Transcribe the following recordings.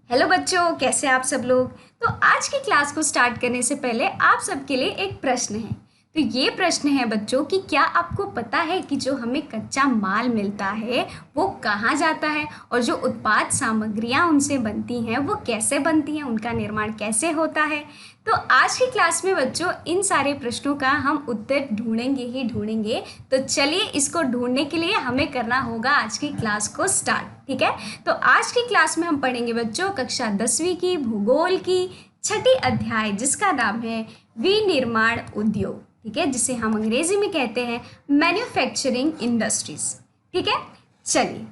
Hello बच्चों, कैसे हैं आप सब लोग। तो आज की क्लास को स्टार्ट करने से पहले आप सबके लिए एक प्रश्न है। तो ये प्रश्न है बच्चों कि क्या आपको पता है कि जो हमें कच्चा माल मिलता है वो कहाँ जाता है और जो उत्पाद सामग्रियाँ उनसे बनती हैं वो कैसे बनती हैं, उनका निर्माण कैसे होता है। तो आज की क्लास में बच्चों इन सारे प्रश्नों का हम उत्तर ढूंढेंगे ही ढूंढेंगे। तो चलिए इसको ढूंढने के लिए हमें करना होगा आज की क्लास को स्टार्ट। ठीक है, तो आज की क्लास में हम पढ़ेंगे बच्चों कक्षा 10वीं की भूगोल की छठी अध्याय जिसका नाम है विनिर्माण उद्योग। ठीक है, जिसे हम अंग्रेजी में कहते हैं मैन्युफैक्चरिंग इंडस्ट्रीज। ठीक है, चलिए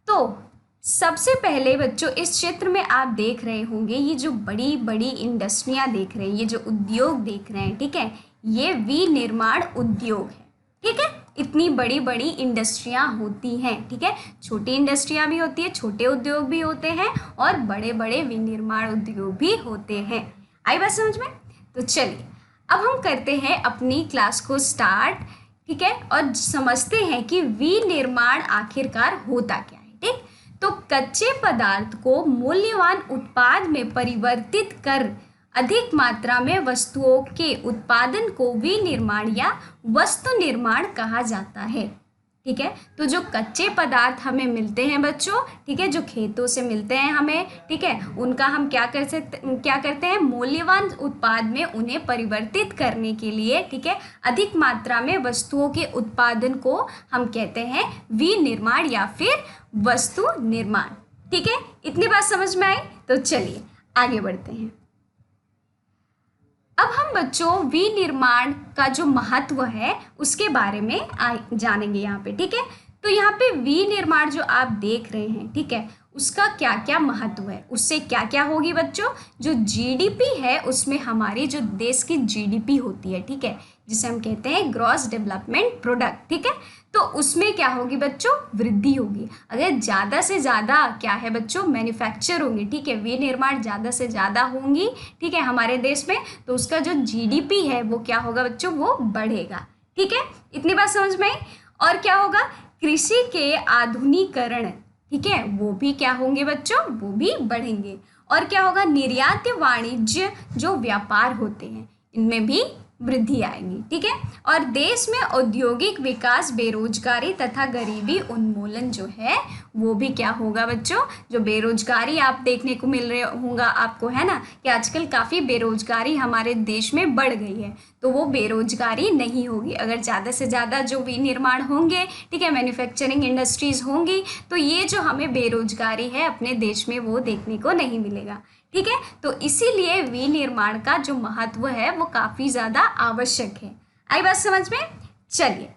तो सबसे पहले बच्चों इस चित्र में आप देख रहे होंगे ये जो बड़ी बड़ी इंडस्ट्रियां देख रहे हैं, ये जो उद्योग देख रहे हैं, ठीक है, ये विनिर्माण उद्योग है। ठीक है, इतनी बड़ी बड़ी इंडस्ट्रियां होती हैं। ठीक है, छोटी इंडस्ट्रियां भी होती है, छोटे उद्योग भी होते हैं और बड़े बड़े विनिर्माण उद्योग भी होते हैं। आई बात समझ में। तो चलिए अब हम करते हैं अपनी क्लास को स्टार्ट। ठीक है, और समझते हैं कि विनिर्माण आखिरकार होता क्या है। ठीक, तो कच्चे पदार्थ को मूल्यवान उत्पाद में परिवर्तित कर अधिक मात्रा में वस्तुओं के उत्पादन को विनिर्माण या वस्तु निर्माण कहा जाता है। ठीक है, तो जो कच्चे पदार्थ हमें मिलते हैं बच्चों, ठीक है, जो खेतों से मिलते हैं हमें, ठीक है, उनका हम क्या करते हैं, मूल्यवान उत्पाद में उन्हें परिवर्तित करने के लिए, ठीक है, अधिक मात्रा में वस्तुओं के उत्पादन को हम कहते हैं विनिर्माण या फिर वस्तु निर्माण। ठीक है, इतनी बात समझ में आई। तो चलिए आगे बढ़ते हैं। अब हम बच्चों विनिर्माण का जो महत्व है उसके बारे में जानेंगे यहाँ पे। ठीक है, तो यहाँ पे विनिर्माण जो आप देख रहे हैं, ठीक है, उसका क्या क्या महत्व है, उससे क्या क्या होगी बच्चों। जो जीडीपी है उसमें हमारी जो देश की जीडीपी होती है, ठीक है, जिसे हम कहते हैं ग्रॉस डेवलपमेंट प्रोडक्ट, ठीक है, तो उसमें क्या होगी बच्चों, वृद्धि होगी। अगर ज़्यादा से ज़्यादा क्या है बच्चों, मैन्युफैक्चर होंगे, ठीक है, विनिर्माण ज़्यादा से ज़्यादा होंगी, ठीक है, हमारे देश में, तो उसका जो जीडीपी है वो क्या होगा बच्चों, वो बढ़ेगा। ठीक है, इतनी बात समझ में आई। और क्या होगा, कृषि के आधुनिकीकरण, ठीक है, वो भी क्या होंगे बच्चों, वो भी बढ़ेंगे। और क्या होगा, निर्यात वाणिज्य जो व्यापार होते हैं इनमें भी वृद्धि आएगी। ठीक है, और देश में औद्योगिक विकास, बेरोजगारी तथा गरीबी उन्मूलन जो है वो भी क्या होगा बच्चों। जो बेरोजगारी आप देखने को मिल रहे होगा आपको, है ना, कि आजकल काफ़ी बेरोजगारी हमारे देश में बढ़ गई है, तो वो बेरोजगारी नहीं होगी अगर ज़्यादा से ज़्यादा जो विनिर्माण होंगे, ठीक है, मैन्युफैक्चरिंग इंडस्ट्रीज़ होंगी, तो ये जो हमें बेरोजगारी है अपने देश में वो देखने को नहीं मिलेगा। ठीक है, तो इसीलिए विनिर्माण का जो महत्व है वो काफ़ी ज़्यादा आवश्यक है। आई बात समझ में। चलिए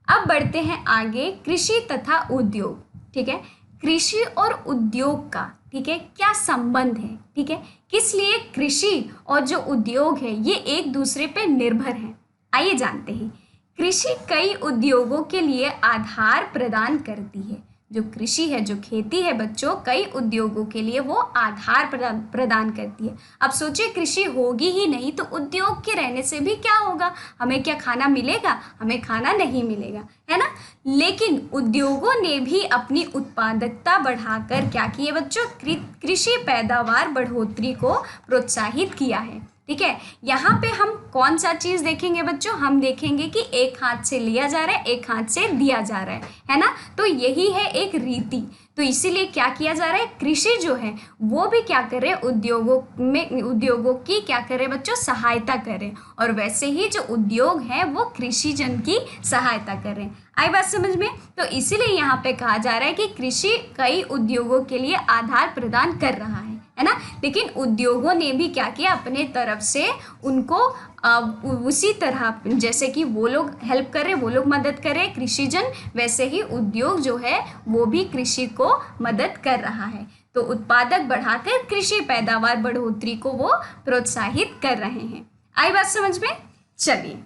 अब बढ़ते हैं आगे, कृषि तथा उद्योग। ठीक है, कृषि और उद्योग का, ठीक है, क्या संबंध है, ठीक है, किस लिए कृषि और जो उद्योग है ये एक दूसरे पे निर्भर हैं। आइए जानते हैं। कृषि कई उद्योगों के लिए आधार प्रदान करती है। जो कृषि है, जो खेती है बच्चों, कई उद्योगों के लिए वो आधार प्रदान करती है। अब सोचिए कृषि होगी ही नहीं तो उद्योग के रहने से भी क्या होगा, हमें क्या खाना मिलेगा, हमें खाना नहीं मिलेगा, है ना। लेकिन उद्योगों ने भी अपनी उत्पादकता बढ़ाकर क्या किए बच्चों, कृषि पैदावार बढ़ोतरी को प्रोत्साहित किया है। ठीक है, यहाँ पे हम कौन सा चीज़ देखेंगे बच्चों, हम देखेंगे कि एक हाथ से लिया जा रहा है, एक हाथ से दिया जा रहा है ना, तो यही है एक रीति। तो इसीलिए क्या किया जा रहा है, कृषि जो है वो भी क्या करे, उद्योगों की क्या करे बच्चों, सहायता करें, और वैसे ही जो उद्योग है वो कृषि जन की सहायता करें। आई बात समझ में। तो इसीलिए यहाँ पे कहा जा रहा है कि कृषि कई उद्योगों के लिए आधार प्रदान कर रहा है ना। लेकिन उद्योगों ने भी क्या किया, अपने तरफ से उनको उसी तरह जैसे कि वो लोग हेल्प कर रहे, वो लोग मदद कर रहे कृषि जन, वैसे ही उद्योग जो है वो भी कृषि को मदद कर रहा है। तो उत्पादक बढ़ाकर कृषि पैदावार बढ़ोतरी को वो प्रोत्साहित कर रहे हैं। आई बात समझ में। चलिए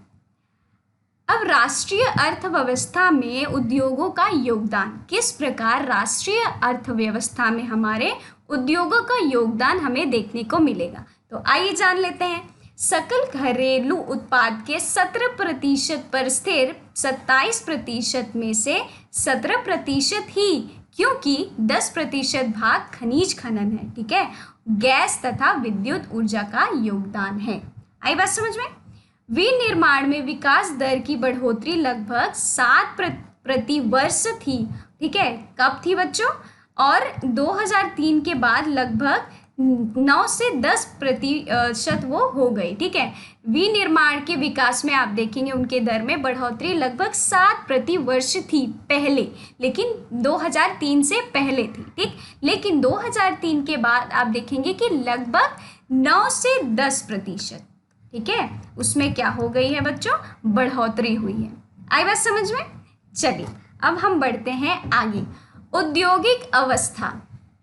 अब राष्ट्रीय अर्थव्यवस्था में उद्योगों का योगदान, किस प्रकार राष्ट्रीय अर्थव्यवस्था में हमारे उद्योगों का योगदान हमें देखने को मिलेगा। तो आइए जान लेते हैं। सकल घरेलू उत्पाद के 17% पर स्थिर 27% में से 17% ही क्योंकि 10% भाग खनिज खनन है, ठीक है, गैस तथा विद्युत ऊर्जा का योगदान है। आई बात समझ में। विनिर्माण में विकास दर की बढ़ोतरी लगभग 7 प्रति वर्ष थी, ठीक है, कब थी बच्चों, और 2003 के बाद लगभग 9 से 10% वो हो गई, ठीक है। विनिर्माण के विकास में आप देखेंगे उनके दर में बढ़ोतरी लगभग 7 प्रति वर्ष थी पहले, लेकिन 2003 से पहले थी, ठीक। लेकिन 2003 के बाद आप देखेंगे कि लगभग 9 से 10%, ठीक है, उसमें क्या हो गई है बच्चों, बढ़ोतरी हुई है। आई बात समझ में। चलिए अब हम बढ़ते हैं आगे। औद्योगिक अवस्था,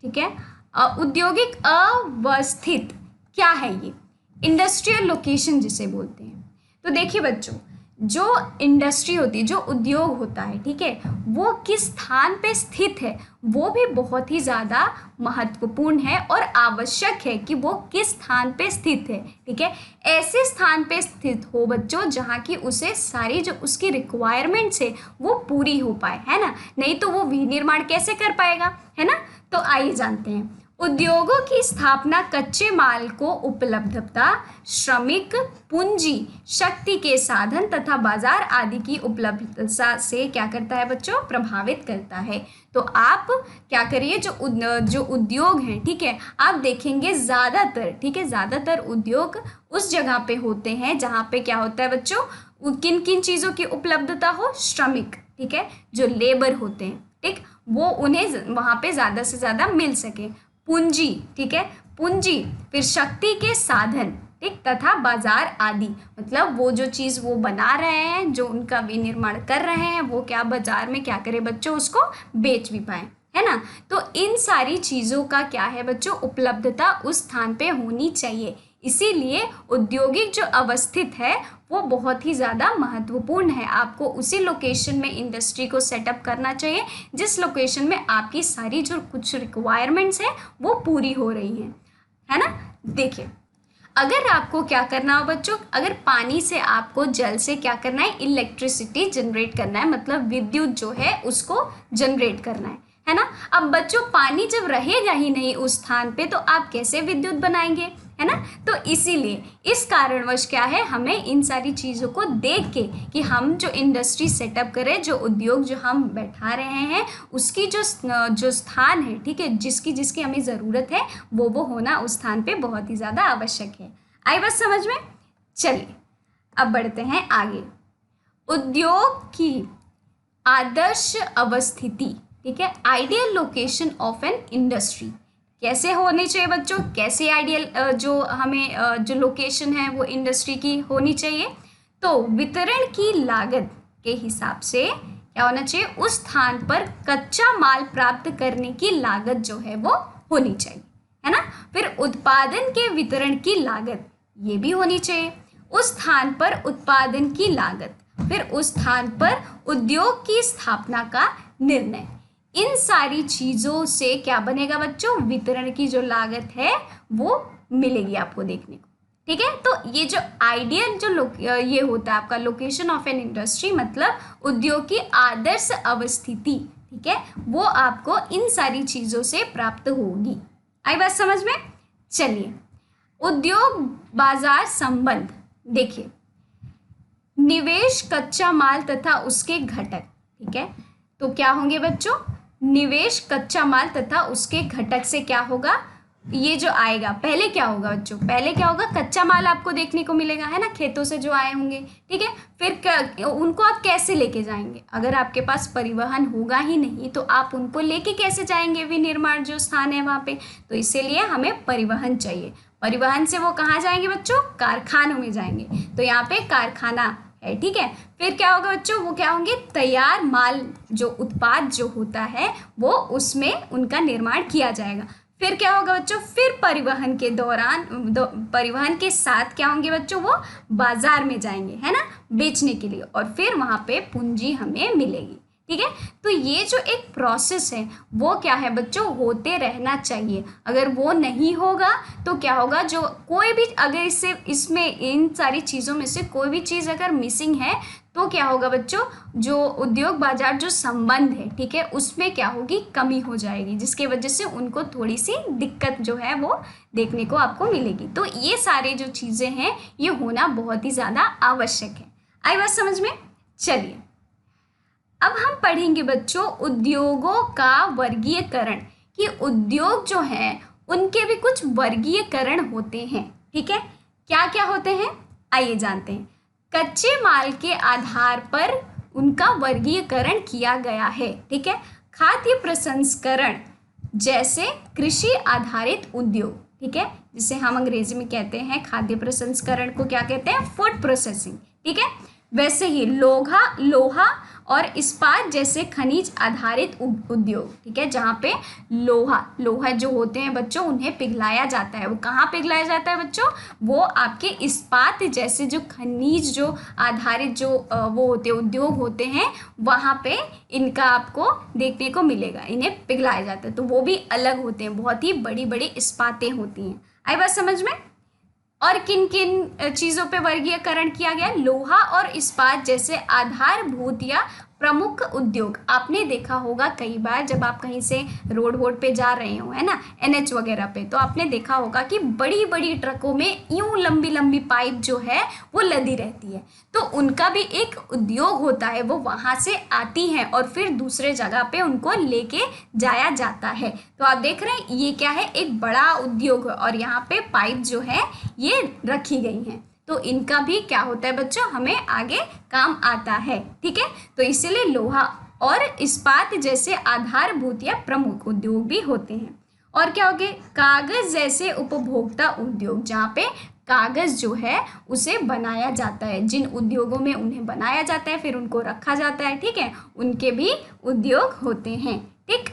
ठीक है, औद्योगिक अवस्थित क्या है ये, इंडस्ट्रियल लोकेशन जिसे बोलते हैं। तो देखिए बच्चों, जो इंडस्ट्री होती है, जो उद्योग होता है, ठीक है, वो किस स्थान पे स्थित है वो भी बहुत ही ज़्यादा महत्वपूर्ण है और आवश्यक है कि वो किस स्थान पे स्थित है, ठीक है। ऐसे स्थान पे स्थित हो बच्चों जहाँ की उसे सारी जो उसकी रिक्वायरमेंट्स है वो पूरी हो पाए, है ना, नहीं तो वो विनिर्माण कैसे कर पाएगा, है ना। तो आइए जानते हैं। उद्योगों की स्थापना कच्चे माल को उपलब्धता, श्रमिक, पूंजी, शक्ति के साधन तथा बाजार आदि की उपलब्धता से क्या करता है बच्चों, प्रभावित करता है। तो आप क्या करिए, जो उद्योग हैं, ठीक है, आप देखेंगे ज़्यादातर, ठीक है, ज़्यादातर उद्योग उस जगह पे होते हैं जहाँ पे क्या होता है बच्चों, किन किन चीज़ों की उपलब्धता हो, श्रमिक, ठीक है, जो लेबर होते हैं, ठीक, वो उन्हें वहाँ पे ज़्यादा से ज़्यादा मिल सके, पूंजी, ठीक है, पूंजी, फिर शक्ति के साधन, ठीक, तथा बाजार आदि, मतलब वो जो चीज़ वो बना रहे हैं, जो उनका विनिर्माण कर रहे हैं, वो क्या बाजार में क्या करे बच्चों, उसको बेच भी पाए, है ना। तो इन सारी चीज़ों का क्या है बच्चों, उपलब्धता उस स्थान पे होनी चाहिए। इसीलिए औद्योगिक जो अवस्थित है वो बहुत ही ज़्यादा महत्वपूर्ण है। आपको उसी लोकेशन में इंडस्ट्री को सेटअप करना चाहिए जिस लोकेशन में आपकी सारी जो कुछ रिक्वायरमेंट्स हैं वो पूरी हो रही हैं, है ना। देखिए, अगर आपको क्या करना हो बच्चों, अगर पानी से आपको जल से क्या करना है, इलेक्ट्रिसिटी जनरेट करना है, मतलब विद्युत जो है उसको जनरेट करना है ना। अब बच्चों पानी जब रहेगा ही नहीं उस स्थान पे तो आप कैसे विद्युत बनाएंगे, है ना। तो इसीलिए इस कारणवश क्या है, हमें इन सारी चीज़ों को देख के कि हम जो इंडस्ट्री सेटअप करें, जो उद्योग जो हम बैठा रहे हैं उसकी जो स्थान है, ठीक है, जिसकी हमें ज़रूरत है वो होना उस स्थान पे बहुत ही ज़्यादा आवश्यक है। आई बात समझ में। चलिए अब बढ़ते हैं आगे। उद्योग की आदर्श अवस्थिति, ठीक है, ideal location of an industry कैसे होनी चाहिए बच्चों, कैसे आइडियल जो हमें जो लोकेशन है वो इंडस्ट्री की होनी चाहिए। तो वितरण की लागत के हिसाब से क्या होना चाहिए, उस स्थान पर कच्चा माल प्राप्त करने की लागत जो है वो होनी चाहिए, है ना। फिर उत्पादन के वितरण की लागत ये भी होनी चाहिए, उस स्थान पर उत्पादन की लागत, फिर उस स्थान पर उद्योग की स्थापना का निर्णय। इन सारी चीज़ों से क्या बनेगा बच्चों, वितरण की जो लागत है वो मिलेगी आपको देखने को, ठीक है। तो ये जो आइडियल जो ये होता है आपका लोकेशन ऑफ एन इंडस्ट्री, मतलब उद्योग की आदर्श अवस्थिति, ठीक है, वो आपको इन सारी चीज़ों से प्राप्त होगी। आई बात समझ में। चलिए, उद्योग बाजार संबंध देखिए, निवेश, कच्चा माल तथा उसके घटक, ठीक है। तो क्या होंगे बच्चों, निवेश, कच्चा माल तथा उसके घटक से क्या होगा, ये जो आएगा, पहले क्या होगा बच्चों, पहले क्या होगा, कच्चा माल आपको देखने को मिलेगा, है ना, खेतों से जो आए होंगे, ठीक है। फिर उनको आप कैसे लेके जाएंगे, अगर आपके पास परिवहन होगा ही नहीं तो आप उनको लेके कैसे जाएंगे विनिर्माण जो स्थान है वहाँ पे। तो इसीलिए हमें परिवहन चाहिए। परिवहन से वो कहाँ जाएंगे बच्चों, कारखानों में जाएंगे। तो यहाँ पे कारखाना है, ठीक है। फिर क्या होगा बच्चों, वो क्या होंगे, तैयार माल, जो उत्पाद जो होता है वो उसमें उनका निर्माण किया जाएगा। फिर क्या होगा बच्चों, फिर परिवहन के दौरान परिवहन के साथ क्या होंगे बच्चों, वो बाजार में जाएंगे, है ना, बेचने के लिए, और फिर वहाँ पे पूंजी हमें मिलेगी, ठीक है। तो ये जो एक प्रोसेस है वो क्या है बच्चों, होते रहना चाहिए। अगर वो नहीं होगा तो क्या होगा, जो कोई भी अगर इसमें इन सारी चीज़ों में से कोई भी चीज़ अगर मिसिंग है तो क्या होगा बच्चों, जो उद्योग बाजार जो संबंध है, ठीक है, उसमें क्या होगी, कमी हो जाएगी, जिसकी वजह से उनको थोड़ी सी दिक्कत जो है वो देखने को आपको मिलेगी। तो ये सारे जो चीज़ें हैं ये होना बहुत ही ज़्यादा आवश्यक है। आई बात समझ में? चलिए अब हम पढ़ेंगे बच्चों उद्योगों का वर्गीकरण, कि उद्योग जो हैं उनके भी कुछ वर्गीकरण होते हैं। ठीक है, क्या क्या होते हैं आइए जानते हैं। कच्चे माल के आधार पर उनका वर्गीकरण किया गया है। ठीक है, खाद्य प्रसंस्करण जैसे कृषि आधारित उद्योग, ठीक है, जिसे हम अंग्रेजी में कहते हैं खाद्य प्रसंस्करण को क्या कहते हैं, फूड प्रोसेसिंग। ठीक है, वैसे ही लोहा और इस्पात जैसे खनिज आधारित उद्योग, ठीक है, जहाँ पे लोहा जो होते हैं बच्चों उन्हें पिघलाया जाता है। वो कहाँ पिघलाया जाता है बच्चों, वो आपके इस्पात जैसे जो खनिज जो आधारित जो वो होते उद्योग होते हैं वहाँ पे इनका आपको देखने को मिलेगा, इन्हें पिघलाया जाता है। तो वो भी अलग होते हैं, बहुत ही बड़ी बड़ी इस्पातें होती हैं। आई बात समझ में? और किन किन चीज़ों पे वर्गीकरण किया गया, लोहा और इस्पात जैसे आधारभूत या प्रमुख उद्योग। आपने देखा होगा कई बार जब आप कहीं से रोड पे जा रहे हो, है ना, NH वगैरह पे, तो आपने देखा होगा कि बड़ी बड़ी ट्रकों में यूं लंबी लंबी पाइप जो है वो लदी रहती है। तो उनका भी एक उद्योग होता है, वो वहाँ से आती हैं और फिर दूसरे जगह पे उनको लेके जाया जाता है। तो आप देख रहे हैं ये क्या है, एक बड़ा उद्योग है और यहाँ पे पाइप जो है ये रखी गई हैं। तो इनका भी क्या होता है बच्चों, हमें आगे काम आता है। ठीक है, तो इसीलिए लोहा और इस्पात जैसे आधारभूत या प्रमुख उद्योग भी होते हैं। और क्या हो गए, कागज जैसे उपभोक्ता उद्योग, जहाँ पे कागज जो है उसे बनाया जाता है, जिन उद्योगों में उन्हें बनाया जाता है फिर उनको रखा जाता है, ठीक है, उनके भी उद्योग होते हैं। ठीक,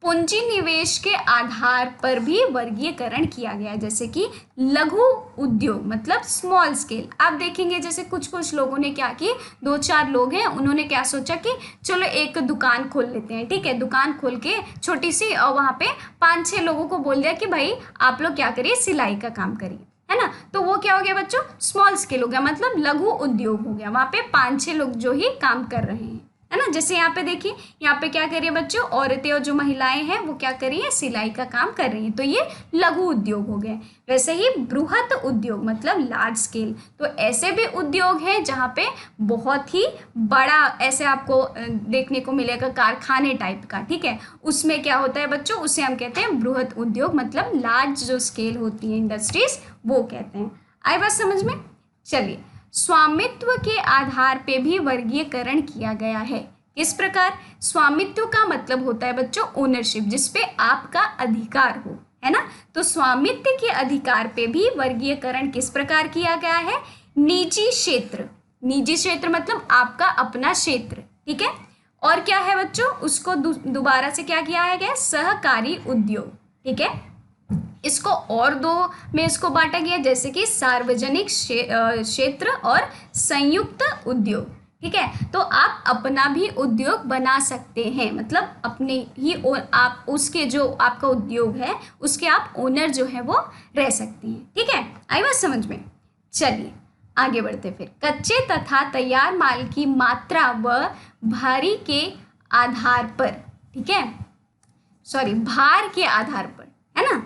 पूंजी निवेश के आधार पर भी वर्गीकरण किया गया, जैसे कि लघु उद्योग मतलब स्मॉल स्केल। आप देखेंगे जैसे कुछ लोगों ने क्या की, 2-4 लोग हैं, उन्होंने क्या सोचा कि चलो एक दुकान खोल लेते हैं। ठीक है, दुकान खोल के छोटी सी वहाँ पे 5-6 लोगों को बोल दिया कि भाई आप लोग क्या करिए, सिलाई का काम करिए, है ना। तो वो क्या हो गया बच्चों, स्मॉल स्केल हो गया, मतलब लघु उद्योग हो गया। वहाँ पे 5-6 लोग जो ही काम कर रहे हैं, है ना। जैसे यहाँ पे देखिए, यहाँ पे क्या करिए बच्चों, औरतें और जो महिलाएं हैं वो क्या कर रही है, सिलाई का काम कर रही है। तो ये लघु उद्योग हो गए। वैसे ही बृहत उद्योग मतलब लार्ज स्केल, तो ऐसे भी उद्योग हैं जहाँ पे बहुत ही बड़ा ऐसे आपको देखने को मिलेगा, कारखाने टाइप का। ठीक है, उसमें क्या होता है बच्चों, उसे हम कहते हैं बृहत उद्योग, मतलब लार्ज जो स्केल होती है इंडस्ट्रीज वो कहते हैं। आई बात समझ में? चलिए, स्वामित्व के आधार पे भी वर्गीकरण किया गया है। किस प्रकार? स्वामित्व का मतलब होता है बच्चों ओनरशिप, जिसपे आपका अधिकार हो, है ना। तो स्वामित्व के अधिकार पे भी वर्गीकरण किस प्रकार किया गया है, निजी क्षेत्र। निजी क्षेत्र मतलब आपका अपना क्षेत्र, ठीक है। और क्या है बच्चों, उसको दोबारा से क्या किया गया, सहकारी उद्योग। ठीक है, इसको और 2 में इसको बांटा गया, जैसे कि सार्वजनिक क्षेत्र और संयुक्त उद्योग। ठीक है, तो आप अपना भी उद्योग बना सकते हैं, मतलब अपने ही आप उसके जो आपका उद्योग है उसके आप ओनर जो है वो रह सकते हैं। ठीक है, आई बात समझ में? चलिए आगे बढ़ते फिर। कच्चे तथा तैयार माल की मात्रा व भारी के आधार पर, ठीक है, सॉरी भार के आधार पर, है ना।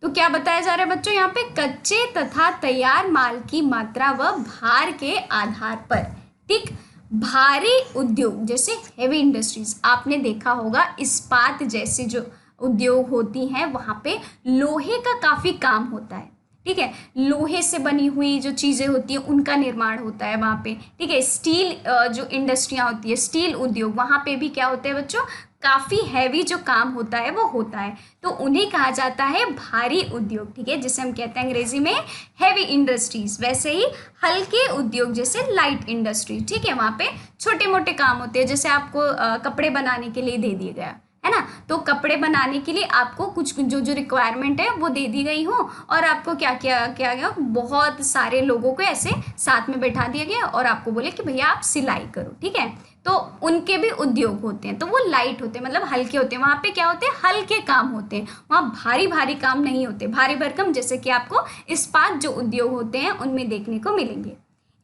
तो क्या बताया जा रहा है बच्चों यहाँ पे, कच्चे तथा तैयार माल की मात्रा व भार के आधार पर। ठीक, भारी उद्योग जैसे हेवी इंडस्ट्रीज, आपने देखा होगा इस्पात जैसे जो उद्योग होती हैं वहाँ पे लोहे का काफ़ी काम होता है। ठीक है, लोहे से बनी हुई जो चीज़ें होती हैं उनका निर्माण होता है वहाँ पे। ठीक है, स्टील जो इंडस्ट्रियाँ होती है, स्टील उद्योग, वहाँ पे भी क्या होता है बच्चों, काफ़ी हैवी जो काम होता है वो होता है। तो उन्हें कहा जाता है भारी उद्योग, ठीक है, जिसे हम कहते हैं अंग्रेजी में हैवी इंडस्ट्रीज। वैसे ही हल्के उद्योग जैसे लाइट इंडस्ट्री, ठीक है, वहाँ पे छोटे मोटे काम होते हैं, जैसे आपको कपड़े बनाने के लिए दे दिया गया, है ना। तो कपड़े बनाने के लिए आपको कुछ जो जो रिक्वायरमेंट है वो दे दी गई हो, और आपको क्या किया गया, बहुत सारे लोगों को ऐसे साथ में बैठा दिया गया और आपको बोले कि भैया आप सिलाई करो, ठीक है। तो उनके भी उद्योग होते हैं, तो वो लाइट होते हैं, मतलब हल्के होते हैं। वहाँ पे क्या होते हैं, हल्के काम होते हैं, वहाँ भारी भारी काम नहीं होते, भारी भरकम जैसे कि आपको इस्पात जो उद्योग होते हैं उनमें देखने को मिलेंगे।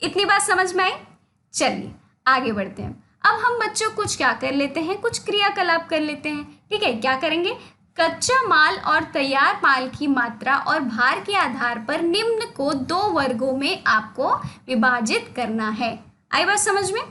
इतनी बात समझ में आई। चलिए आगे बढ़ते हैं। अब हम बच्चों कुछ क्या कर लेते हैं, कुछ क्रियाकलाप कर लेते हैं, ठीक है। क्या करेंगे, कच्चा माल और तैयार माल की मात्रा और भार के आधार पर निम्न को 2 वर्गों में आपको विभाजित करना है। आई बात समझ में।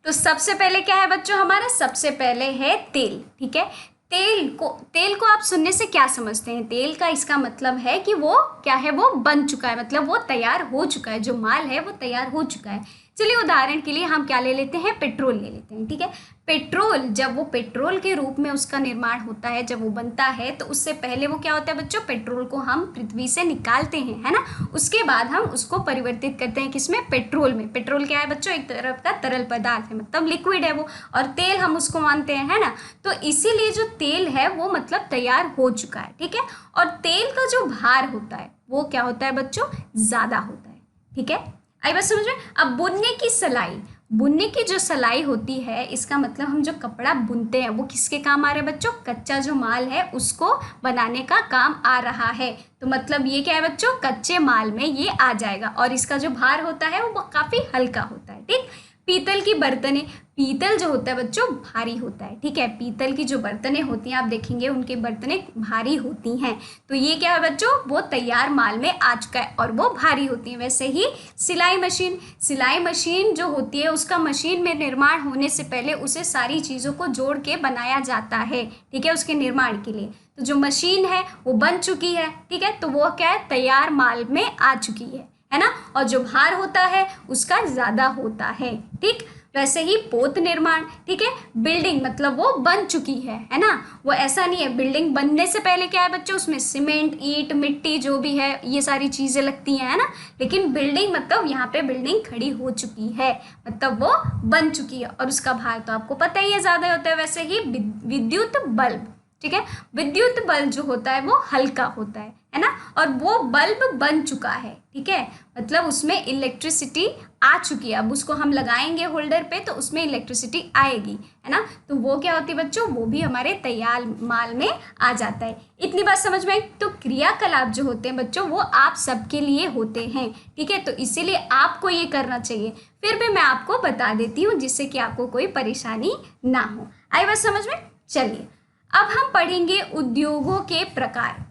तो सबसे पहले क्या है बच्चों हमारा, सबसे पहले है तेल, ठीक है। तेल को आप सुनने से क्या समझते हैं, तेल का इसका मतलब है कि वो क्या है, वो बन चुका है, मतलब वो तैयार हो चुका है, जो माल है वो तैयार हो चुका है। चलिए उदाहरण के लिए हम क्या ले लेते हैं, पेट्रोल ले लेते हैं, ठीक है। पेट्रोल, जब वो पेट्रोल के रूप में उसका निर्माण होता है, जब वो बनता है, तो उससे पहले वो क्या होता है बच्चों, पेट्रोल को हम पृथ्वी से निकालते हैं, है ना। उसके बाद हम उसको परिवर्तित करते हैं किसमें, पेट्रोल में। पेट्रोल क्या है बच्चों, एक तरह का तरल पदार्थ है, मतलब लिक्विड है वो, और तेल हम उसको मानते हैं, है ना। तो इसीलिए जो तेल है वो मतलब तैयार हो चुका है, ठीक है। और तेल का जो भार होता है वो क्या होता है बच्चों, ज़्यादा होता है, ठीक है। आई बात समझ में। अब बुनने की सिलाई, बुनने की जो सिलाई होती है, इसका मतलब हम जो कपड़ा बुनते हैं वो किसके काम आ रहे हैं बच्चों, कच्चा जो माल है उसको बनाने का काम आ रहा है। तो मतलब ये क्या है बच्चों, कच्चे माल में ये आ जाएगा, और इसका जो भार होता है वो काफ़ी हल्का होता है, ठीक। पीतल की बर्तनें, पीतल जो होता है बच्चों भारी होता है, ठीक है। पीतल की जो बर्तनें होती हैं आप देखेंगे उनकी बर्तनें भारी होती हैं, तो ये क्या है बच्चों, वो तैयार माल में आ चुका है और वो भारी होती हैं। वैसे ही सिलाई मशीन, सिलाई मशीन जो होती है उसका मशीन में निर्माण होने से पहले उसे सारी चीज़ों को जोड़ के बनाया जाता है, ठीक है, उसके निर्माण के लिए। तो जो मशीन है वो बन चुकी है, ठीक है, तो वो क्या है, तैयार माल में आ चुकी है ना। और जो भार होता है उसका ज़्यादा होता है, ठीक। वैसे ही पोत निर्माण, ठीक है, बिल्डिंग मतलब वो बन चुकी है ना। वो ऐसा नहीं है, बिल्डिंग बनने से पहले क्या है बच्चों, उसमें सीमेंट, ईंट, मिट्टी जो भी है ये सारी चीज़ें लगती हैं, है ना। लेकिन बिल्डिंग मतलब यहाँ पे बिल्डिंग खड़ी हो चुकी है, मतलब वो बन चुकी है, और उसका भार तो आपको पता ही है ज़्यादा होता है। वैसे ही विद्युत बल्ब, ठीक है, विद्युत बल्ब जो होता है वो हल्का होता है ना, और वो बल्ब बन चुका है, ठीक है, मतलब उसमें इलेक्ट्रिसिटी आ चुकी है। अब उसको हम लगाएंगे होल्डर पे तो उसमें इलेक्ट्रिसिटी आएगी, है ना। तो वो क्या होती है बच्चों, वो भी हमारे तैयार माल में आ जाता है। इतनी बात समझ में आई। तो क्रियाकलाप जो होते हैं बच्चों वो आप सबके लिए होते हैं, ठीक है, तो इसीलिए आपको ये करना चाहिए। फिर भी मैं आपको बता देती हूँ जिससे कि आपको कोई परेशानी ना हो। आई बात समझ में। चलिए अब हम पढ़ेंगे उद्योगों के प्रकार।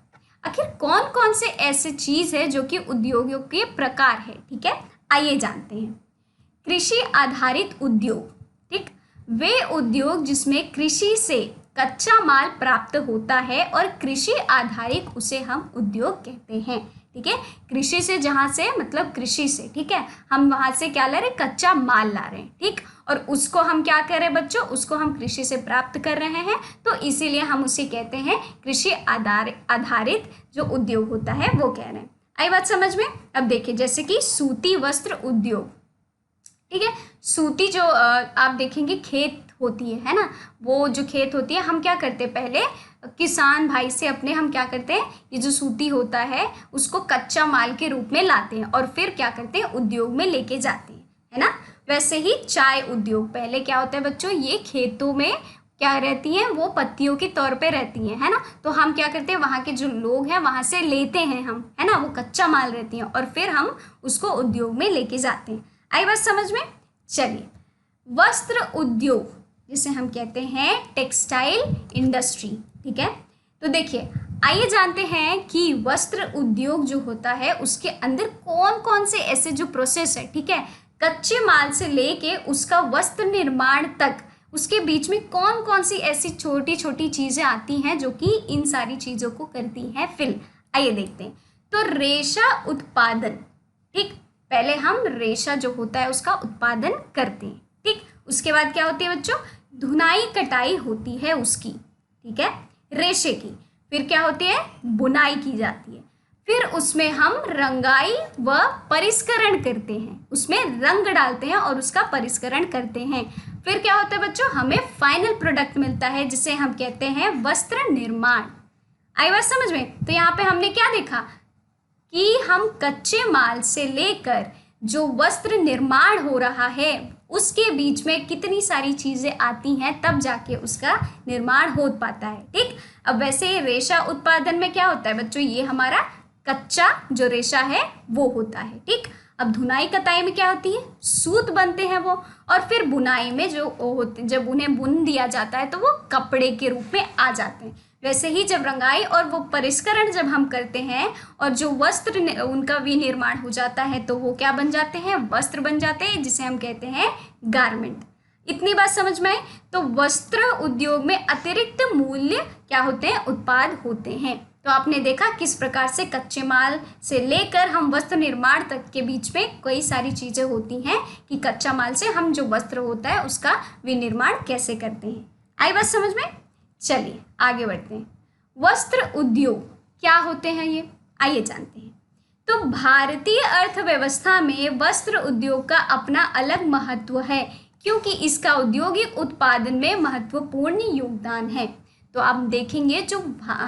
आखिर कौन कौन से ऐसे चीज़ है जो कि उद्योगों के प्रकार है, ठीक है, आइए जानते हैं। कृषि आधारित उद्योग, ठीक, वे उद्योग जिसमें कृषि से कच्चा माल प्राप्त होता है और कृषि आधारित उसे हम उद्योग कहते हैं, ठीक है। कृषि से, जहाँ से मतलब कृषि से, ठीक है, हम वहाँ से क्या ला रहे हैं, कच्चा माल ला रहे हैं, ठीक, और उसको हम क्या कर रहे हैं बच्चों, उसको हम कृषि से प्राप्त कर रहे हैं, तो इसीलिए हम उसे कहते हैं कृषि आधारित जो उद्योग होता है वो कह रहे हैं। आई बात समझ में। अब देखिए जैसे कि सूती वस्त्र उद्योग, ठीक है, सूती जो आप देखेंगे खेत होती है ना, वो जो खेत होती है हम क्या करते हैं, पहले किसान भाई से अपने हम क्या करते हैं, ये जो सूती होता है उसको कच्चा माल के रूप में लाते हैं और फिर क्या करते हैं, उद्योग में लेके जाते हैं, है ना। वैसे ही चाय उद्योग, पहले क्या होता है बच्चों, ये खेतों में क्या रहती हैं, वो पत्तियों के तौर पे रहती हैं, है ना। तो हम क्या करते हैं, वहाँ के जो लोग हैं वहाँ से लेते हैं हम, है ना, वो कच्चा माल रहती हैं और फिर हम उसको उद्योग में लेके जाते हैं। आई बात समझ में। चलिए वस्त्र उद्योग जिसे हम कहते हैं टेक्सटाइल इंडस्ट्री, ठीक है। तो देखिए आइए जानते हैं कि वस्त्र उद्योग जो होता है उसके अंदर कौन कौन से ऐसे जो प्रोसेस है, ठीक है, कच्चे माल से लेके उसका वस्त्र निर्माण तक, उसके बीच में कौन कौन सी ऐसी छोटी छोटी चीज़ें आती हैं जो कि इन सारी चीज़ों को करती हैं फिल। आइए देखते हैं। तो रेशा उत्पादन, ठीक, पहले हम रेशा जो होता है उसका उत्पादन करते हैं, ठीक। उसके बाद क्या होती है बच्चों, धुनाई कटाई होती है उसकी, ठीक है, रेशे की। फिर क्या होती है, बुनाई की जाती है। फिर उसमें हम रंगाई व परिष्करण करते हैं, उसमें रंग डालते हैं और उसका परिष्करण करते हैं। फिर क्या होता है बच्चों, हमें फाइनल प्रोडक्ट मिलता है जिसे हम कहते हैं वस्त्र निर्माण। आई बात समझ में? तो यहाँ पे हमने क्या देखा कि हम कच्चे माल से लेकर जो वस्त्र निर्माण हो रहा है उसके बीच में कितनी सारी चीज़ें आती हैं, तब जाके उसका निर्माण हो पाता है। ठीक, अब वैसे रेशा उत्पादन में क्या होता है बच्चों, ये हमारा कच्चा जो रेशा है वो होता है। ठीक, अब धुनाई कताई में क्या होती है, सूत बनते हैं वो, और फिर बुनाई में जो होते, जब उन्हें बुन दिया जाता है तो वो कपड़े के रूप में आ जाते हैं। वैसे ही जब रंगाई और वो परिष्करण जब हम करते हैं और जो वस्त्र उनका विनिर्माण हो जाता है तो वो क्या बन जाते हैं, वस्त्र बन जाते हैं, जिसे हम कहते हैं गारमेंट। इतनी बात समझ में आई? तो वस्त्र उद्योग में अतिरिक्त मूल्य क्या होते हैं, उत्पाद होते हैं। तो आपने देखा किस प्रकार से कच्चे माल से लेकर हम वस्त्र निर्माण तक के बीच में कई सारी चीज़ें होती हैं कि कच्चा माल से हम जो वस्त्र होता है उसका विनिर्माण कैसे करते हैं। आई बात समझ में? चलिए आगे बढ़ते हैं। वस्त्र उद्योग क्या होते हैं ये, आइए जानते हैं। तो भारतीय अर्थव्यवस्था में वस्त्र उद्योग का अपना अलग महत्व है, क्योंकि इसका औद्योगिक उत्पादन में महत्वपूर्ण योगदान है। तो आप देखेंगे जो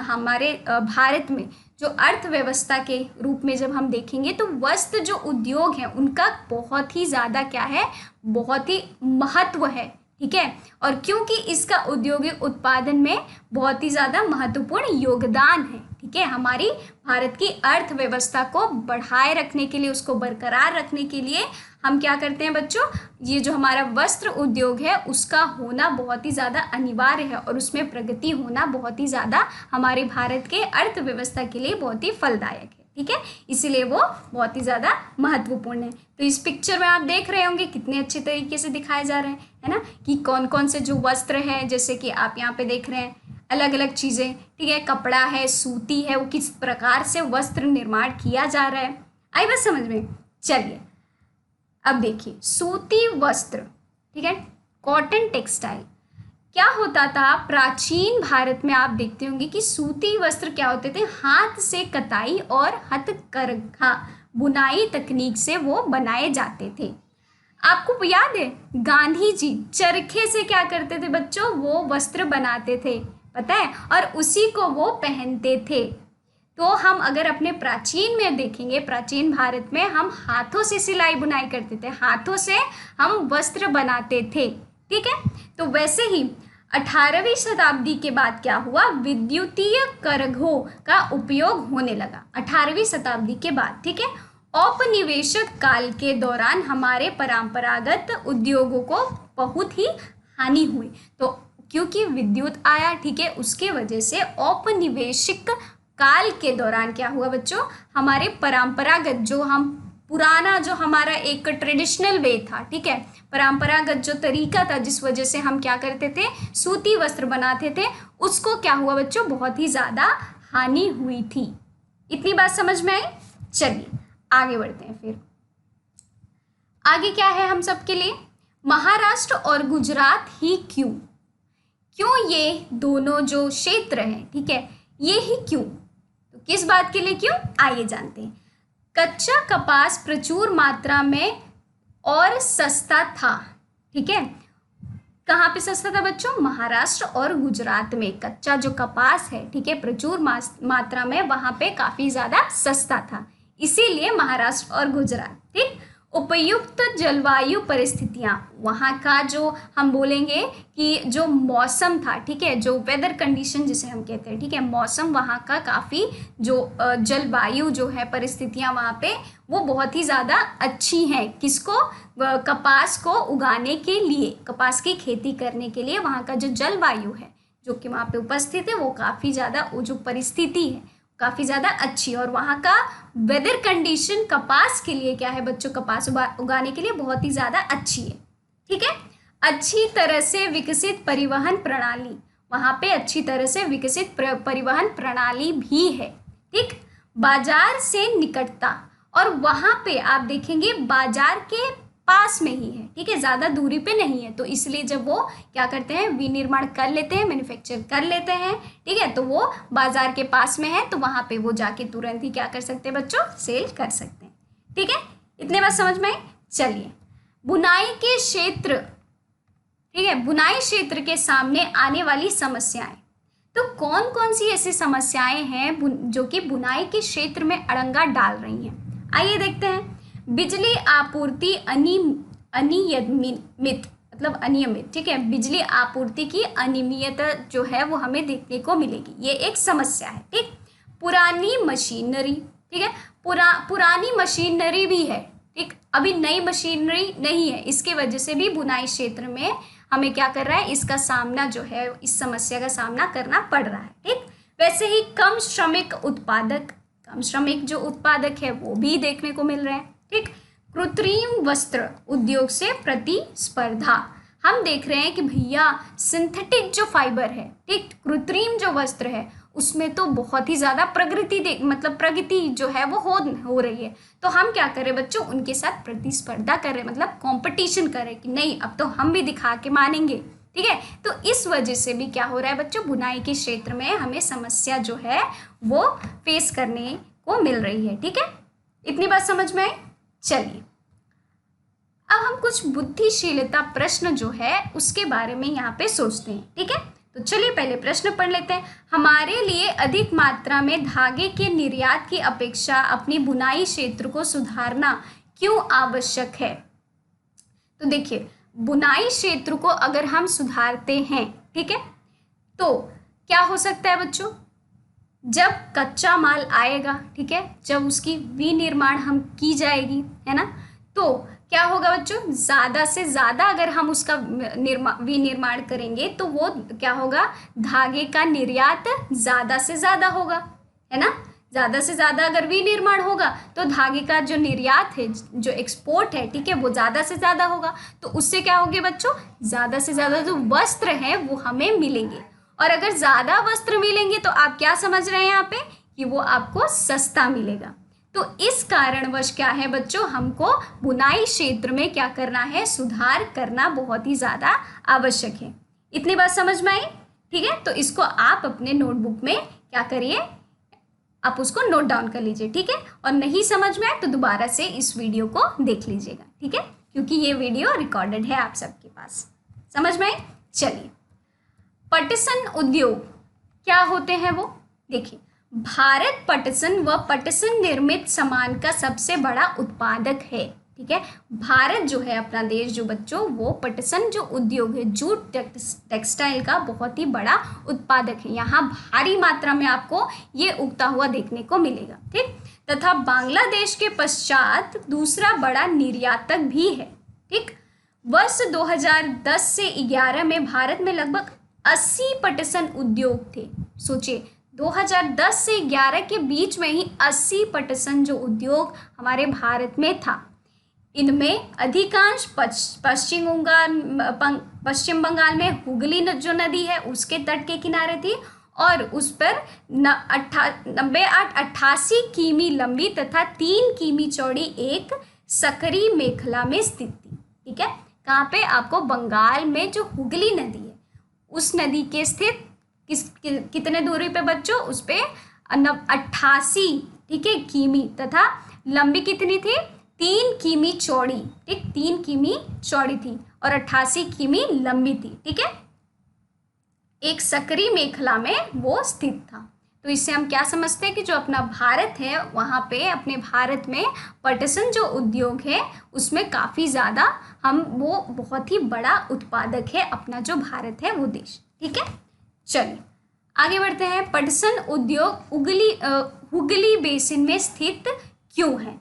हमारे भारत में जो अर्थव्यवस्था के रूप में जब हम देखेंगे तो वस्त्र जो उद्योग है उनका बहुत ही ज़्यादा क्या है, बहुत ही महत्व है। ठीक है, और क्योंकि इसका औद्योगिक उत्पादन में बहुत ही ज़्यादा महत्वपूर्ण योगदान है। ठीक है, हमारी भारत की अर्थव्यवस्था को बढ़ाए रखने के लिए, उसको बरकरार रखने के लिए हम क्या करते हैं बच्चों, ये जो हमारा वस्त्र उद्योग है उसका होना बहुत ही ज़्यादा अनिवार्य है और उसमें प्रगति होना बहुत ही ज़्यादा हमारे भारत के अर्थव्यवस्था के लिए बहुत ही फलदायक है। ठीक है, इसीलिए वो बहुत ही ज़्यादा महत्वपूर्ण है। तो इस पिक्चर में आप देख रहे होंगे कितने अच्छे तरीके से दिखाए जा रहे हैं, है ना, कि कौन कौन से जो वस्त्र हैं, जैसे कि आप यहाँ पे देख रहे हैं अलग अलग चीज़ें। ठीक है, कपड़ा है, सूती है, वो किस प्रकार से वस्त्र निर्माण किया जा रहा है। आई बात समझ में? चलिए अब देखिए सूती वस्त्र, ठीक है, कॉटन टेक्सटाइल क्या होता था प्राचीन भारत में। आप देखते होंगे कि सूती वस्त्र क्या होते थे, हाथ से कताई और हथकरघा बुनाई तकनीक से वो बनाए जाते थे। आपको याद है गांधी जी चरखे से क्या करते थे बच्चों, वो वस्त्र बनाते थे, पता है, और उसी को वो पहनते थे। तो हम अगर अपने प्राचीन में देखेंगे, प्राचीन भारत में हम हाथों से सिलाई बुनाई करते थे, हाथों से हम वस्त्र बनाते थे। ठीक है, तो वैसे ही 18वीं शताब्दी के बाद क्या हुआ, विद्युतीय करघों का उपयोग होने लगा 18वीं शताब्दी के बाद। ठीक है, औपनिवेशिक काल के दौरान हमारे परंपरागत उद्योगों को बहुत ही हानि हुई। तो क्योंकि विद्युत आया, ठीक है, उसके वजह से औपनिवेशिक काल के दौरान क्या हुआ बच्चों, हमारे परंपरागत जो हम पुराना जो हमारा एक ट्रेडिशनल वे था, ठीक है, परंपरागत जो तरीका था जिस वजह से हम क्या करते थे, सूती वस्त्र बनाते थे, उसको क्या हुआ बच्चों, बहुत ही ज़्यादा हानि हुई थी। इतनी बात समझ में आई? चलिए आगे बढ़ते हैं। फिर आगे क्या है हम सबके लिए, महाराष्ट्र और गुजरात ही क्यों, क्यों ये दोनों जो क्षेत्र हैं, ठीक है, ये ही क्यों, तो किस बात के लिए क्यों, आइए जानते हैं। कच्चा कपास प्रचुर मात्रा में और सस्ता था। ठीक है, कहाँ पे सस्ता था बच्चों, महाराष्ट्र और गुजरात में कच्चा जो कपास है, ठीक है, प्रचुर मात्रा में वहाँ पे काफ़ी ज़्यादा सस्ता था, इसीलिए महाराष्ट्र और गुजरात। ठीक, उपयुक्त जलवायु परिस्थितियाँ, वहाँ का जो हम बोलेंगे कि जो मौसम था, ठीक है, जो वेदर कंडीशन जिसे हम कहते हैं, ठीक है, मौसम वहाँ का काफ़ी जो जलवायु जो है परिस्थितियाँ वहाँ पे वो बहुत ही ज़्यादा अच्छी हैं, किसको, कपास को उगाने के लिए, कपास की खेती करने के लिए वहाँ का जो जलवायु है जो कि वहाँ पे उपस्थित है वो काफ़ी ज़्यादा, वो जो परिस्थिति है काफ़ी ज़्यादा अच्छी, और वहाँ का वेदर कंडीशन कपास के लिए क्या है बच्चों, कपास उगाने के लिए बहुत ही ज़्यादा अच्छी है। ठीक है, अच्छी तरह से विकसित परिवहन प्रणाली, वहाँ पे अच्छी तरह से विकसित परिवहन प्रणाली भी है। ठीक, बाजार से निकटता, और वहाँ पे आप देखेंगे बाजार के पास में ही है, ठीक है, ज़्यादा दूरी पे नहीं है, तो इसलिए जब वो क्या करते हैं, विनिर्माण कर लेते हैं, मैन्युफैक्चर कर लेते हैं, ठीक है, तो वो बाजार के पास में है, तो वहाँ पे वो जाके तुरंत ही क्या कर सकते हैं बच्चों, सेल कर सकते हैं। ठीक है, इतने बात समझ में आई? चलिए बुनाई के क्षेत्र, ठीक है। बुनाई क्षेत्र के सामने आने वाली समस्याएं, तो कौन कौन सी ऐसी समस्याएं हैं जो कि बुनाई के क्षेत्र में अड़ंगा डाल रही हैं? आइए देखते हैं। बिजली आपूर्ति अनियमित, ठीक है। बिजली आपूर्ति की अनियमितता जो है वो हमें देखने को मिलेगी, ये एक समस्या है, ठीक। पुरानी मशीनरी, ठीक है, पुरानी मशीनरी भी है, ठीक, अभी नई मशीनरी नहीं है, इसके वजह से भी बुनाई क्षेत्र में हमें क्या कर रहा है, इसका सामना जो है, इस समस्या का सामना करना पड़ रहा है, ठीक। वैसे ही कम श्रमिक जो उत्पादक है वो भी देखने को मिल रहे हैं, ठीक। कृत्रिम वस्त्र उद्योग से प्रतिस्पर्धा, हम देख रहे हैं कि भैया सिंथेटिक जो फाइबर है, ठीक, कृत्रिम जो वस्त्र है उसमें तो बहुत ही ज़्यादा प्रगति जो है वो हो रही है। तो हम क्या करें बच्चों, उनके साथ प्रतिस्पर्धा करें, मतलब कंपटीशन करें कि नहीं अब तो हम भी दिखा के मानेंगे, ठीक है। तो इस वजह से भी क्या हो रहा है बच्चों, बुनाई के क्षेत्र में हमें समस्या जो है वो फेस करने को मिल रही है, ठीक है। इतनी बात समझ में आई? चलिए अब हम कुछ बुद्धिशीलता प्रश्न जो है उसके बारे में यहाँ पे सोचते हैं, ठीक है। तो चलिए पहले प्रश्न पढ़ लेते हैं। हमारे लिए अधिक मात्रा में धागे के निर्यात की अपेक्षा अपनी बुनाई क्षेत्र को सुधारना क्यों आवश्यक है? तो देखिए, बुनाई क्षेत्र को अगर हम सुधारते हैं, ठीक है, तो क्या हो सकता है बच्चों, जब कच्चा माल आएगा, ठीक है, जब उसकी विनिर्माण हम की जाएगी, है ना, तो क्या होगा बच्चों, ज़्यादा से ज़्यादा अगर हम उसका विनिर्माण करेंगे तो वो क्या होगा, धागे का निर्यात ज़्यादा से ज़्यादा होगा, है ना। ज़्यादा से ज़्यादा अगर विनिर्माण होगा तो धागे का जो निर्यात है, जो एक्सपोर्ट है, ठीक है, वो ज़्यादा से ज़्यादा होगा। तो उससे क्या होगे बच्चों, ज़्यादा से ज़्यादा जो वस्त्र हैं वो हमें मिलेंगे, और अगर ज़्यादा वस्त्र मिलेंगे तो आप क्या समझ रहे हैं यहाँ पे, कि वो आपको सस्ता मिलेगा। तो इस कारणवश क्या है बच्चों, हमको बुनाई क्षेत्र में क्या करना है, सुधार करना बहुत ही ज़्यादा आवश्यक है। इतनी बात समझ में आई? ठीक है, तो इसको आप अपने नोटबुक में क्या करिए, आप उसको नोट डाउन कर लीजिए, ठीक है। और नहीं समझ में आए तो दोबारा से इस वीडियो को देख लीजिएगा, ठीक है, क्योंकि ये वीडियो रिकॉर्डेड है आप सबके पास। समझ में आई? चलिए, पटसन उद्योग क्या होते हैं वो देखिए। भारत पटसन व पटसन निर्मित सामान का सबसे बड़ा उत्पादक है, ठीक है। भारत जो है अपना देश जो बच्चों, वो पटसन जो उद्योग है, जूट टेक्सटाइल का बहुत ही बड़ा उत्पादक है। यहाँ भारी मात्रा में आपको ये उगता हुआ देखने को मिलेगा, ठीक। तथा बांग्लादेश के पश्चात दूसरा बड़ा निर्यातक भी है, ठीक। वर्ष 2010 से 11 में भारत में लगभग 80 पटसन उद्योग थे। सोचिए, 2010 से 11 के बीच में ही 80 पटसन जो उद्योग हमारे भारत में था। इनमें अधिकांश पश्चिम बंगाल में हुगली जो नदी है उसके तट के किनारे थी, और उस पर 88 किमी लंबी तथा 3 किमी चौड़ी एक सकरी मेखला में स्थित थी, ठीक है। कहाँ पे? आपको बंगाल में जो हुगली नदी है उस नदी के स्थित कितने दूरी पे बच्चों, उस पे 88, ठीक है, किमी, तथा लंबी कितनी थी, 3 किमी चौड़ी, ठीक, 3 किमी चौड़ी थी और 88 किमी लंबी थी, ठीक है। एक सकरी मेखला में वो स्थित था। तो इससे हम क्या समझते हैं कि जो अपना भारत है वहाँ पे अपने भारत में पटसन जो उद्योग है उसमें काफ़ी ज़्यादा वो बहुत ही बड़ा उत्पादक है अपना जो भारत है वो देश, ठीक है। चलिए आगे बढ़ते हैं। पटसन उद्योग हुगली बेसिन में स्थित क्यों है?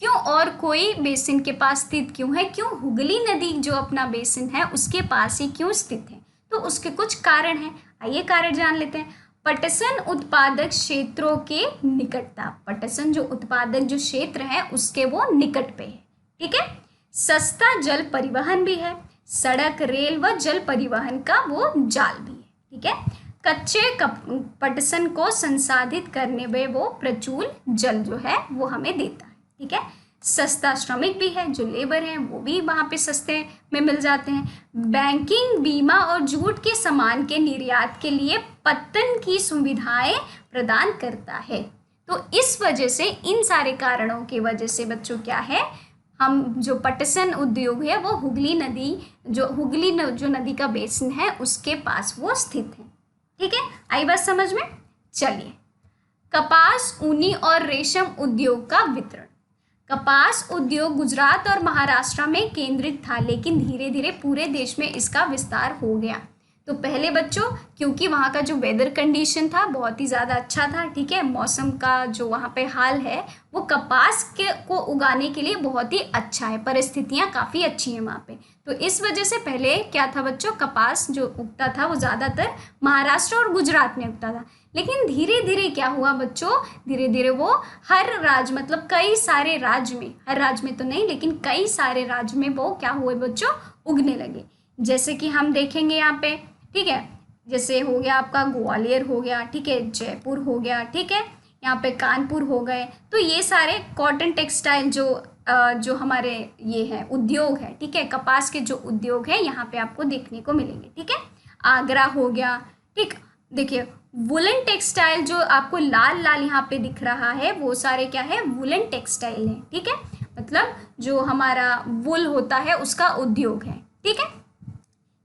क्यों और कोई बेसिन के पास स्थित क्यों है? क्यों हुगली नदी जो अपना बेसिन है उसके पास ही क्यों स्थित है? तो उसके कुछ कारण हैं, आइए कारण जान लेते हैं। पटसन उत्पादक क्षेत्रों के निकटता, पटसन जो उत्पादक जो क्षेत्र है उसके वो निकट पे है, ठीक है। सस्ता जल परिवहन भी है, सड़क, रेल व जल परिवहन का वो जाल भी है, ठीक है। कच्चे पटसन को संसाधित करने में वो प्रचुर जल जो है वो हमें देता है, ठीक है। सस्ता श्रमिक भी है, जो लेबर हैं वो भी वहाँ पे सस्ते में मिल जाते हैं। बैंकिंग, बीमा और जूट के सामान के निर्यात के लिए पत्तन की सुविधाएं प्रदान करता है। तो इस वजह से, इन सारे कारणों की वजह से बच्चों क्या है, हम जो पटसन उद्योग है वो हुगली जो नदी का बेसिन है उसके पास वो स्थित है। ठीक है, आई बात समझ में। चलिए, कपास, ऊनी और रेशम उद्योग का वितरण। कपास उद्योग गुजरात और महाराष्ट्र में केंद्रित था, लेकिन धीरे धीरे पूरे देश में इसका विस्तार हो गया। तो पहले बच्चों, क्योंकि वहाँ का जो वेदर कंडीशन था बहुत ही ज़्यादा अच्छा था, ठीक है, मौसम का जो वहाँ पे हाल है वो कपास को उगाने के लिए बहुत ही अच्छा है, परिस्थितियाँ काफ़ी अच्छी हैं वहाँ पे। तो इस वजह से पहले क्या था बच्चों, कपास जो उगता था वो ज़्यादातर महाराष्ट्र और गुजरात में उगता था। लेकिन धीरे धीरे क्या हुआ बच्चों, धीरे धीरे वो हर राज्य, मतलब कई सारे राज्य में, हर राज्य में तो नहीं लेकिन कई सारे राज्य में वो क्या हुए बच्चों, उगने लगे। जैसे कि हम देखेंगे यहाँ पे, ठीक है, जैसे हो गया आपका ग्वालियर हो गया, ठीक है, जयपुर हो गया, ठीक है, यहाँ पे कानपुर हो गए। तो ये सारे कॉटन टेक्सटाइल जो हमारे ये है उद्योग है, ठीक है, कपास के जो उद्योग है यहाँ पे आपको देखने को मिलेंगे। ठीक है, आगरा हो गया, ठीक, देखिए वुलन टेक्सटाइल जो आपको लाल लाल यहाँ पे दिख रहा है वो सारे क्या है, वुलन टेक्सटाइल है। ठीक है, मतलब जो हमारा वुल होता है उसका उद्योग है। ठीक है,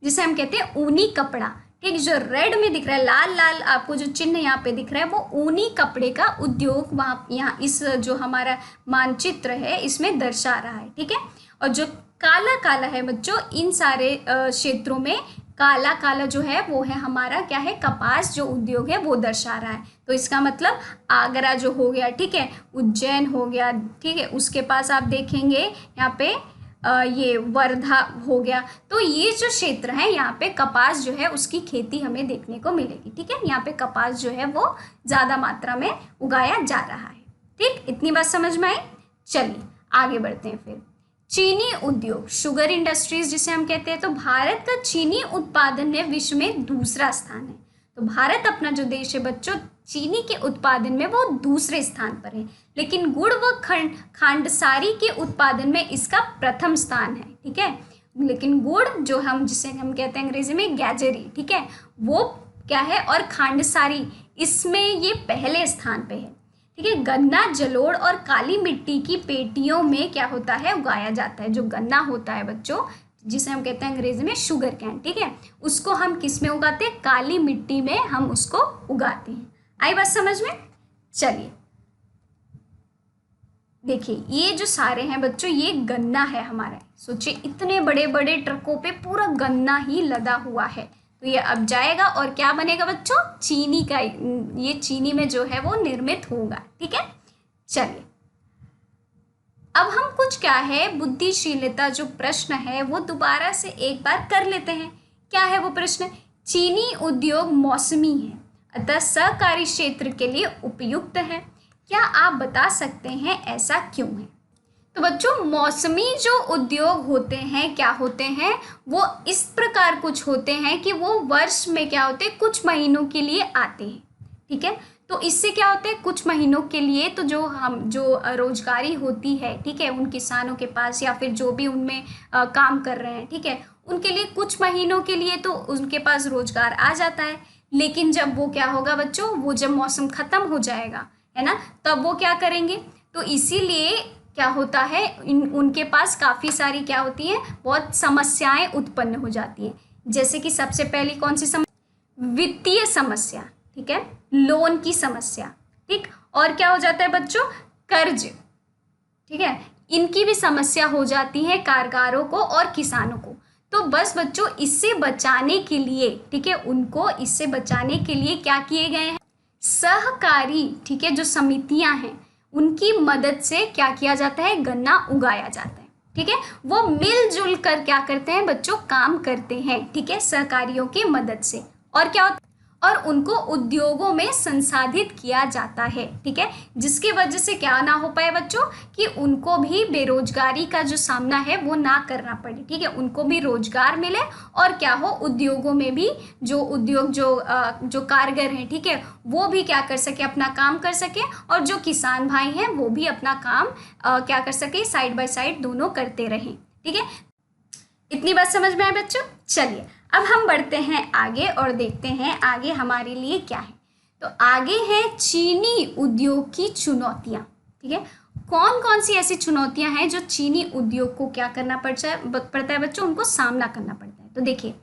जिसे हम कहते हैं ऊनी कपड़ा। ठीक, जो रेड में दिख रहा है, लाल लाल आपको जो चिन्ह यहाँ पे दिख रहा है वो ऊनी कपड़े का उद्योग वहाँ यहाँ इस जो हमारा मानचित्र है इसमें दर्शा रहा है। ठीक है, और जो काला काला है बच्चों, इन सारे क्षेत्रों में काला काला जो है वो है हमारा क्या है, कपास जो उद्योग है वो दर्शा रहा है। तो इसका मतलब आगरा जो हो गया, ठीक है, उज्जैन हो गया, ठीक है, उसके पास आप देखेंगे यहाँ पे ये वर्धा हो गया। तो ये जो क्षेत्र है यहाँ पे कपास जो है उसकी खेती हमें देखने को मिलेगी। ठीक है, यहाँ पे कपास जो है वो ज़्यादा मात्रा में उगाया जा रहा है। ठीक, इतनी बात समझ में आई। चलिए आगे बढ़ते हैं। फिर चीनी उद्योग, शुगर इंडस्ट्रीज जिसे हम कहते हैं। तो भारत का चीनी उत्पादन में विश्व में दूसरा स्थान है। तो भारत अपना जो देश है बच्चों, चीनी के उत्पादन में वो दूसरे स्थान पर है, लेकिन गुड़ व खांडसारी के उत्पादन में इसका प्रथम स्थान है। ठीक है, लेकिन गुड़ जो जिसे हम कहते हैं अंग्रेजी में गैजेरी, ठीक है, वो क्या है, और खांडसारी इसमें ये पहले स्थान पे है। ठीक है, गन्ना जलोढ़ और काली मिट्टी की पेटियों में क्या होता है, उगाया जाता है। जो गन्ना होता है बच्चों, जिसे हम कहते हैं अंग्रेजी में शुगर कैन, ठीक है, उसको हम किस में उगाते हैं, काली मिट्टी में हम उसको उगाते हैं। आई बात समझ में। चलिए देखिए, ये जो सारे हैं बच्चों ये गन्ना है हमारा। सोचिए इतने बड़े बड़े ट्रकों पे पूरा गन्ना ही लदा हुआ है। तो ये अब जाएगा और क्या बनेगा बच्चों, चीनी का, ये चीनी में जो है वो निर्मित होगा। ठीक है, चलिए अब हम कुछ क्या है बुद्धिशीलता जो प्रश्न है वो दोबारा से एक बार कर लेते हैं। क्या है वो प्रश्न, चीनी उद्योग मौसमी है अतः सहकारी क्षेत्र के लिए उपयुक्त है। क्या आप बता सकते हैं ऐसा क्यों है। तो बच्चों मौसमी जो उद्योग होते हैं क्या होते हैं, वो इस प्रकार कुछ होते हैं कि वो वर्ष में क्या होते हैं, कुछ महीनों के लिए आते हैं। ठीक है, तो इससे क्या होता है, कुछ महीनों के लिए तो जो रोजगारी होती है, ठीक है, उन किसानों के पास या फिर जो भी उनमें काम कर रहे हैं, ठीक है, उनके लिए कुछ महीनों के लिए तो उनके पास रोजगार आ जाता है। लेकिन जब वो क्या होगा बच्चों, वो जब मौसम खत्म हो जाएगा, है ना, तब वो क्या करेंगे। तो इसीलिए क्या होता है, उनके पास काफ़ी सारी क्या होती हैं, बहुत समस्याएं उत्पन्न हो जाती हैं। जैसे कि सबसे पहली कौन सी समस्या, वित्तीय समस्या, ठीक है, लोन की समस्या, ठीक, और क्या हो जाता है बच्चों, कर्ज, ठीक है, इनकी भी समस्या हो जाती है कारीगरों को और किसानों को। तो बस बच्चों इससे बचाने के लिए, ठीक है, उनको इससे बचाने के लिए क्या किए गए हैं, सहकारी, ठीक है, जो समितियां हैं उनकी मदद से क्या किया जाता है, गन्ना उगाया जाता है। ठीक है, वो मिलजुल कर क्या करते हैं बच्चों, काम करते हैं, ठीक है, सहकारियों की मदद से। और क्या होता है, और उनको उद्योगों में संसाधित किया जाता है। ठीक है, जिसकी वजह से क्या ना हो पाए बच्चों, कि उनको भी बेरोजगारी का जो सामना है वो ना करना पड़े। ठीक है, उनको भी रोजगार मिले और क्या हो, उद्योगों में भी जो उद्योग जो कारीगर हैं, ठीक है, वो भी क्या कर सके, अपना काम कर सके, और जो किसान भाई हैं वो भी अपना काम क्या कर सके, साइड बाय साइड दोनों करते रहें। ठीक है, इतनी बात समझ में आए बच्चों। चलिए अब हम बढ़ते हैं आगे और देखते हैं आगे हमारे लिए क्या है। तो आगे है चीनी उद्योग की चुनौतियां। ठीक है, कौन कौन सी ऐसी चुनौतियां हैं जो चीनी उद्योग को क्या करना पड़ता है बच्चों, उनको सामना करना पड़ता है। तो देखिए,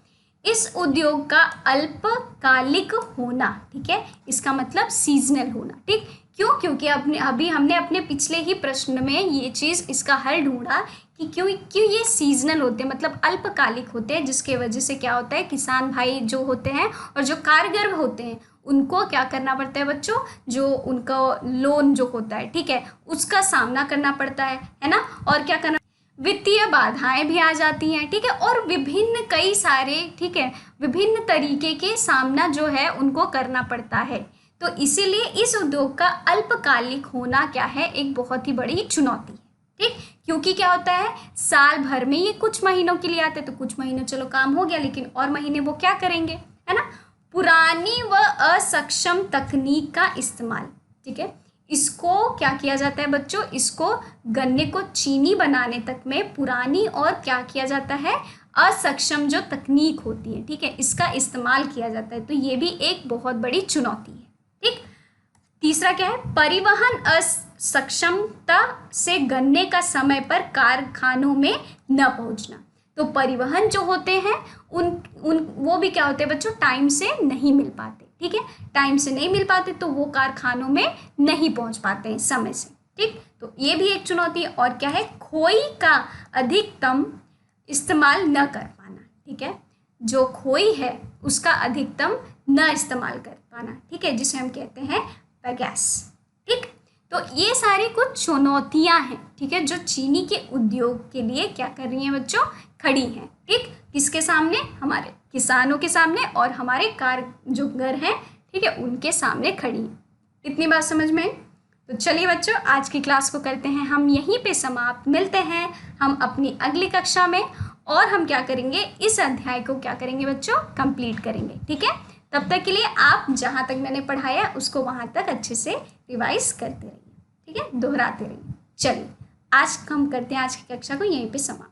इस उद्योग का अल्पकालिक होना, ठीक है, इसका मतलब सीजनल होना, ठीक। क्यों? क्योंकि अभी हमने अपने पिछले ही प्रश्न में ये चीज़, इसका हल ढूंढा कि क्यों ये सीजनल होते हैं, मतलब अल्पकालिक होते हैं, जिसके वजह से क्या होता है, किसान भाई जो होते हैं और जो कारीगर होते हैं उनको क्या करना पड़ता है बच्चों, जो उनका लोन जो होता है, ठीक है, उसका सामना करना पड़ता है ना। और क्या करना, वित्तीय बाधाएं भी आ जाती हैं, ठीक है, और विभिन्न कई सारे, ठीक है, विभिन्न तरीके के सामना जो है उनको करना पड़ता है। तो इसीलिए इस उद्योग का अल्पकालिक होना क्या है, एक बहुत ही बड़ी चुनौती है, ठीक। क्योंकि क्या होता है, साल भर में ये कुछ महीनों के लिए आते हैं, तो कुछ महीनों चलो काम हो गया, लेकिन और महीने वो क्या करेंगे, है ना। पुरानी व असक्षम तकनीक का इस्तेमाल, ठीक है, इसको क्या किया जाता है बच्चों, इसको गन्ने को चीनी बनाने तक में पुरानी और क्या किया जाता है, असक्षम जो तकनीक होती है, ठीक है, इसका इस्तेमाल किया जाता है। तो ये भी एक बहुत बड़ी चुनौती है, ठीक। तीसरा क्या है, परिवहन असक्षमता से गन्ने का समय पर कारखानों में न पहुंचना। तो परिवहन जो होते हैं वो भी क्या होते हैं बच्चों, टाइम से नहीं मिल पाते, ठीक है, टाइम से नहीं मिल पाते तो वो कारखानों में नहीं पहुंच पाते हैं समय से, ठीक। तो ये भी एक चुनौती है। और क्या है, खोई का अधिकतम इस्तेमाल न कर पाना, ठीक है, जो खोई है उसका अधिकतम न इस्तेमाल कर पाना, ठीक है, जिसे हम कहते हैं बगैस, ठीक। तो ये सारी कुछ चुनौतियां हैं, ठीक है, जो चीनी के उद्योग के लिए क्या कर रही हैं बच्चों, खड़ी हैं, ठीक। किसके सामने, हमारे किसानों के सामने और हमारे कारीगर हैं, ठीक है, उनके सामने खड़ी हैं। इतनी बात समझ में आई? तो चलिए बच्चों, आज की क्लास को करते हैं हम यहीं पे समाप्त। मिलते हैं हम अपनी अगली कक्षा में, और हम क्या करेंगे, इस अध्याय को क्या करेंगे बच्चों, कंप्लीट करेंगे, ठीक है। तब तक के लिए आप जहाँ तक मैंने पढ़ाया उसको वहाँ तक अच्छे से रिवाइज करते रहिए, ठीक है, दोहराते रहिए। चलिए, आज हम करते हैं आज की कक्षा को यहीं पे समाप्त।